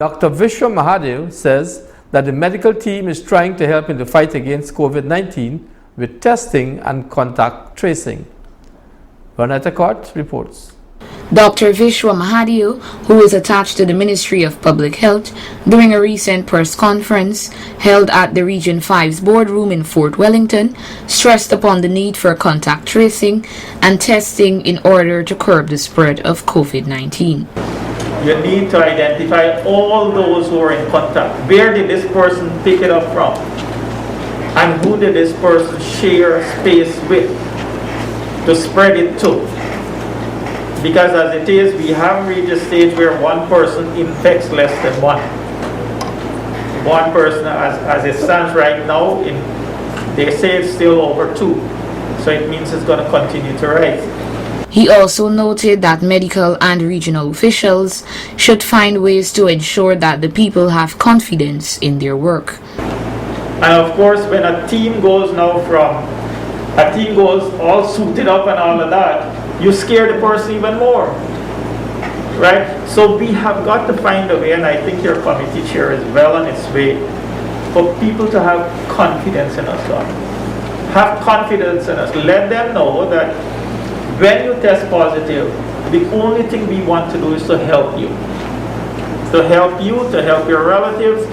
Dr. Vishwa Mahadeo says that the medical team is trying to help in the fight against COVID-19 with testing and contact tracing. Ronetta Court reports. Dr. Vishwa Mahadeo, who is attached to the Ministry of Public Health, during a recent press conference held at the Region 5's boardroom in Fort Wellington, stressed upon the need for contact tracing and testing in order to curb the spread of COVID-19. You need to identify all those who are in contact. Where did this person pick it up from? And who did this person share space with to spread it to? Because as it is, we have reached a stage where one person infects less than one. One person, as it stands right now, they say it's still over 2. So it means it's going to continue to rise. He also noted that medical and regional officials should find ways to ensure that the people have confidence in their work. And of course, when a team goes all suited up and all of that, you scare the person even more, right? So we have got to find a way, and I think your committee chair is well on its way, for people to have confidence in us, Lord. Have confidence in us. Let them know that when you test positive, the only thing we want to do is to help you. To help you, to help your relatives,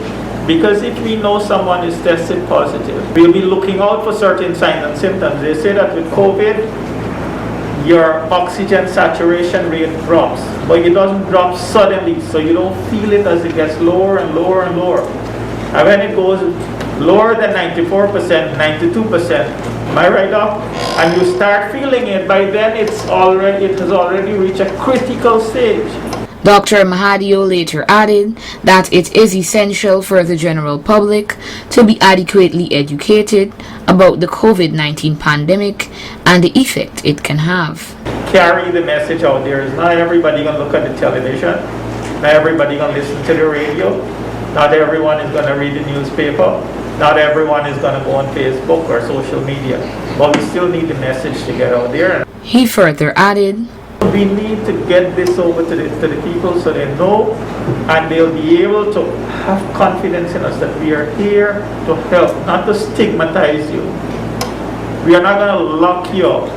because if we know someone is tested positive, we'll be looking out for certain signs and symptoms. They say that with COVID, your oxygen saturation rate drops, but it doesn't drop suddenly, so you don't feel it as it gets lower and lower and lower. And when it goes lower than 94%, 92%, am I right, Doc? And you start feeling it, by then it has already reached a critical stage. Dr. Mahadeo later added that it is essential for the general public to be adequately educated about the COVID-19 pandemic and the effect it can have. Carry the message out there. Not everybody going to look at the television. Not everybody going to listen to the radio. Not everyone is going to read the newspaper. Not everyone is going to go on Facebook or social media. But we still need the message to get out there. He further added, we need to get this over to the people so they know, and they'll be able to have confidence in us that we are here to help, not to stigmatize you. We are not going to lock you up.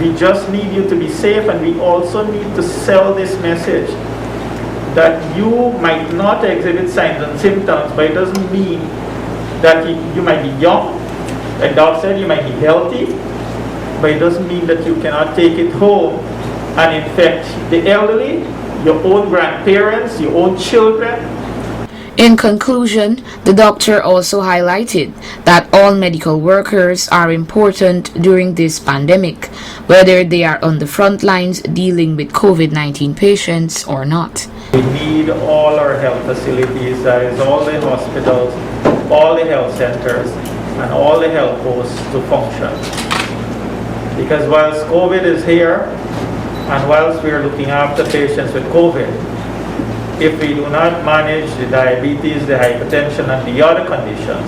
We just need you to be safe, and we also need to sell this message that you might not exhibit signs and symptoms, but it doesn't mean that you might be young. Like Doc said, you might be healthy, but it doesn't mean that you cannot take it home and infect the elderly, your own grandparents, your own children. In conclusion, the doctor also highlighted that all medical workers are important during this pandemic, whether they are on the front lines dealing with COVID-19 patients or not. We need all our health facilities, that is all the hospitals, all the health centers, and all the health posts to function. Because whilst COVID is here, and whilst we are looking after patients with COVID, if we do not manage the diabetes, the hypertension, and the other conditions,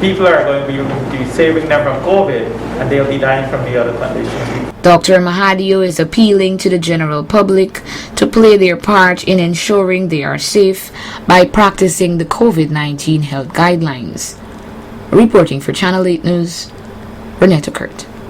people are going to be saving them from COVID, and they'll be dying from the other conditions. Dr. Mahadeo is appealing to the general public to play their part in ensuring they are safe by practicing the COVID-19 health guidelines. Reporting for Channel 8 News, Ronetta Court.